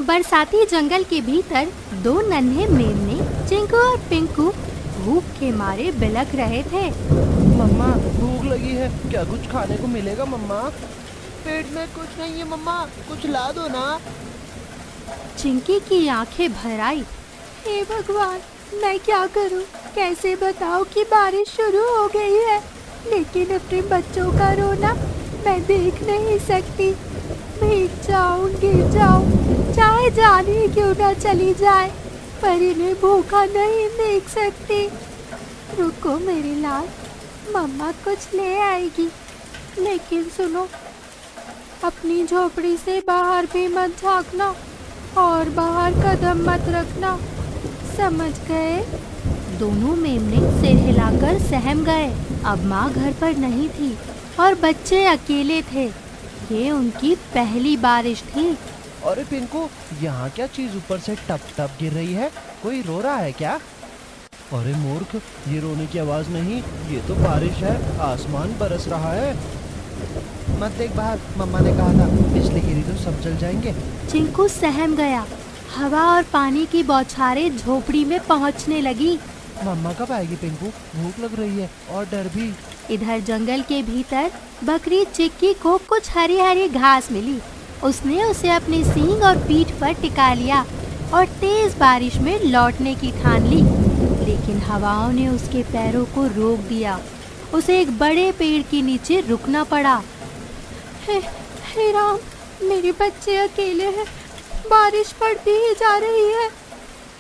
बरसाती जंगल के भीतर दो नन्हे मेमने चिंकू और पिंकू भूख के मारे बिलख रहे थे। मम्मा भूख लगी है, क्या कुछ खाने को मिलेगा मम्मा? पेट में कुछ नहीं है मम्मा, कुछ ला दो ना। चिंकी की आंखें भर आई। हे भगवान, मैं क्या करूं? कैसे बताऊं कि बारिश शुरू हो गई है, लेकिन अपने बच्चों का रोना मैं देख नहीं सकती। भीग जाऊं, गिर जाऊं, चाहे जान ही क्यों ना चली जाए, पर इन्हें भूखा नहीं देख सकती। रुको मेरी लाल, मम्मा कुछ ले आएगी। लेकिन सुनो, अपनी झोपड़ी से बाहर भी मत झांकना और बाहर कदम मत रखना, समझ गए? दोनों मेमने सिर हिलाकर सहम गए। अब माँ घर पर नहीं थी और बच्चे अकेले थे। ये उनकी पहली बारिश थी। अरे पिंकू, यहाँ क्या चीज ऊपर से टप टप गिर रही है? कोई रो रहा है क्या? अरे मूर्ख, ये रोने की आवाज नहीं, ये तो बारिश है, आसमान बरस रहा है। मत देख बाहर, मम्मा ने कहा था बिजली गिरी तो सब जल जाएंगे। चिंकू सहम गया। हवा और पानी की बौछारें झोपड़ी में पहुंचने लगी। मम्मा कब आएगी पिंकू? भूख लग रही है और डर भी। इधर जंगल के भीतर बकरी चिक्की को कुछ हरी हरी घास मिली। उसने उसे अपने सींग और पीठ पर टिका लिया और तेज बारिश में लौटने की ठान ली। लेकिन हवाओं ने उसके पैरों को रोक दिया। उसे एक बड़े पेड़ के नीचे रुकना पड़ा। हे राम, मेरे बच्चे अकेले हैं, बारिश पड़ती ही जा रही है।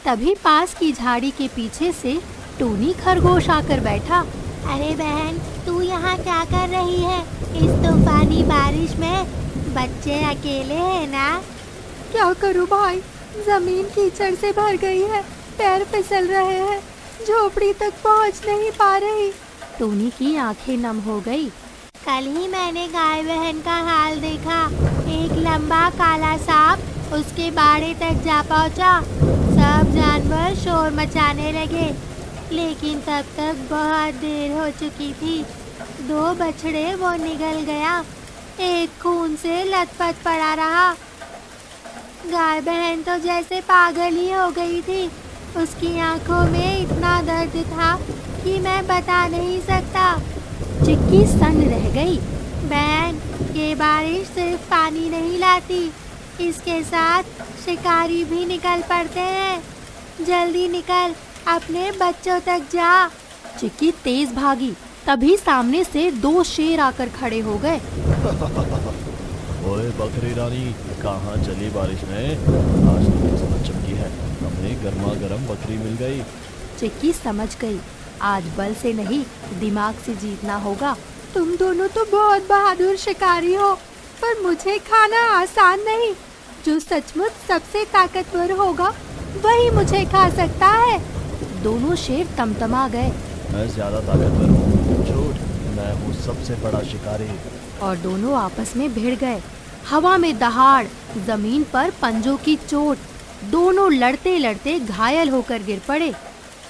तभी पास की झाड़ी के पीछे से टोनी खरगोश आकर बैठा। अरे बहन, तू यहाँ क्या कर रही है इस तूफानी बारिश में? बच्चे अकेले हैं ना? क्या करूँ भाई, जमीन कीचड़ से भर गई है, पैर फिसल रहे हैं, झोपड़ी तक पहुँच नहीं पा रही। टोनी की आंखें नम हो गई। कल ही मैंने गाय बहन का हाल देखा। एक लंबा काला सांप उसके बाड़े तक जा पहुंचा। सब जानवर शोर मचाने लगे, लेकिन तब तक बहुत देर हो चुकी थी। दो बछड़े वो निगल गया, एक खून से लथपथ पड़ा रहा। गाय बहन तो जैसे पागल ही हो गई थी। उसकी आंखों में इतना दर्द था कि मैं बता नहीं सकता। चिक्की सन्न रह गई। बहन, ये बारिश सिर्फ पानी नहीं लाती, इसके साथ शिकारी भी निकल पड़ते हैं। जल्दी निकल, अपने बच्चों तक जा। चिक्की तेज भागी। तभी सामने से दो शेर आकर खड़े हो गए। ओए बकरी रानी, कहाँ चली बारिश में? आज तो किस्मत चमकी है, हमें गर्मा गर्म बकरी मिल गई। चिक्की समझ गई, आज बल से नहीं दिमाग से जीतना होगा। तुम दोनों तो बहुत बहादुर शिकारी हो, पर मुझे खाना आसान नहीं। जो सचमुच सबसे ताकतवर होगा वही मुझे खा सकता है। दोनों शेर तमतमा गए। मैं ज्यादा ताकतवर हूँ, झूठ, मैं हूँ सबसे बड़ा शिकारी। और दोनों आपस में भिड़ गए। हवा में दहाड़, जमीन पर पंजों की चोट। दोनों लड़ते लड़ते घायल होकर गिर पड़े।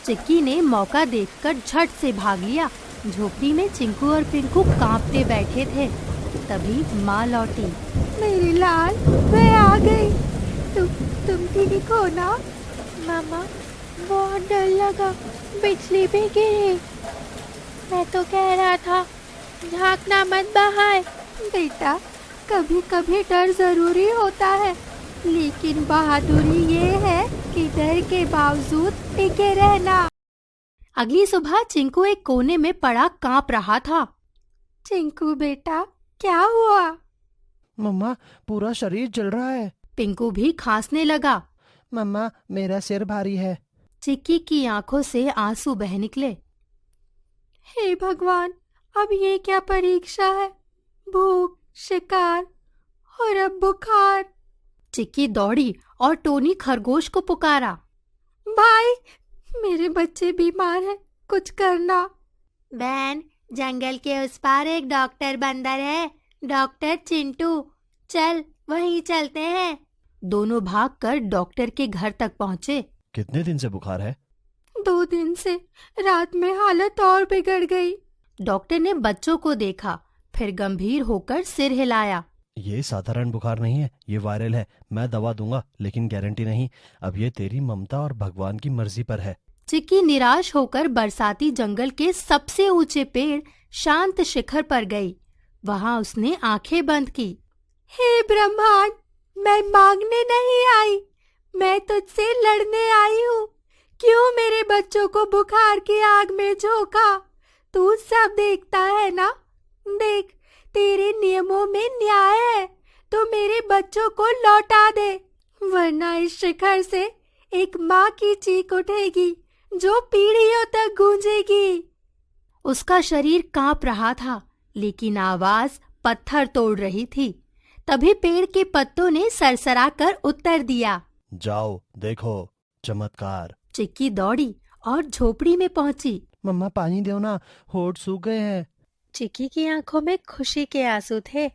चिक्की ने मौका देखकर झट से भाग लिया। झोपड़ी में चिंकू और पिंकू कांपते बैठे थे। तभी माँ लौटी। मेरी लाल, मैं आ गई। तुम ठीक हो ना? मामा, बहुत डर लगा, बिजली भी गिरी। मैं तो कह रहा था झांकना मत बाहर। बेटा, कभी कभी डर जरूरी होता है, लेकिन बहादुरी ये है कि डर के बावजूद टिके रहना। अगली सुबह चिंकू एक कोने में पड़ा कांप रहा था। चिंकू बेटा, क्या हुआ? मम्मा, पूरा शरीर जल रहा है। पिंकू भी खांसने लगा। मम्मा, मेरा सिर भारी है। चिक्की की आंखों से आंसू बह निकले। हे भगवान, अब ये क्या परीक्षा है? भूख, शिकार और अब बुखार। चिक्की दौड़ी और टोनी खरगोश को पुकारा। भाई, मेरे बच्चे बीमार हैं, कुछ करना। बहन, जंगल के उस पार एक डॉक्टर बंदर है, डॉक्टर चिंटू। चल, वहीं चलते हैं। दोनों भागकर डॉक्टर के घर तक पहुँचे। कितने दिन से बुखार है? 2 दिन से। रात में हालत और बिगड़ गई। डॉक्टर ने बच्चों को देखा, फिर गंभीर होकर सिर हिलाया। ये साधारण बुखार नहीं है, ये वायरल है। मैं दवा दूंगा लेकिन गारंटी नहीं। अब ये तेरी ममता और भगवान की मर्जी पर है। चिक्की निराश होकर बरसाती जंगल के सबसे ऊंचे पेड़ शांत शिखर पर गई। वहां उसने आंखें बंद की। हे ब्रह्मांड, मैं मांगने नहीं आई, मैं तुझसे लड़ने आई हूँ। क्यों मेरे बच्चों को बुखार की आग में झोंका? तू सब देखता है ना? देख, तेरे नियमों में न्याय है तो मेरे बच्चों को लौटा दे, वरना इस शिखर से एक माँ की चीख उठेगी जो पीढ़ियों तक गूंजेगी। उसका शरीर कांप रहा था, लेकिन आवाज पत्थर तोड़ रही थी। तभी पेड़ के पत्तों ने सरसरा कर उत्तर दिया, जाओ देखो चमत्कार। चिक्की दौड़ी और झोपड़ी में पहुंची। मम्मा पानी दो ना, होठ सूख गए हैं। चिक्की की आंखों में खुशी के आंसू थे।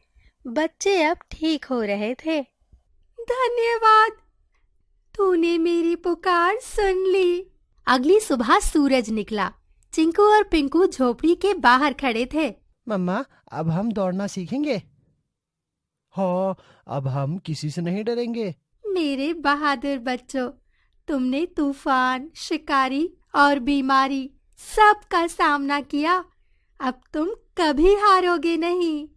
बच्चे अब ठीक हो रहे थे। धन्यवाद, तूने मेरी पुकार सुन ली। अगली सुबह सूरज निकला। चिंकू और पिंकू झोपड़ी के बाहर खड़े थे। मम्मा अब हम दौड़ना सीखेंगे। हाँ, अब हम किसी से नहीं डरेंगे। मेरे बहादुर बच्चों, तुमने तूफान, शिकारी और बीमारी सब का सामना किया। अब तुम कभी हारोगे नहीं।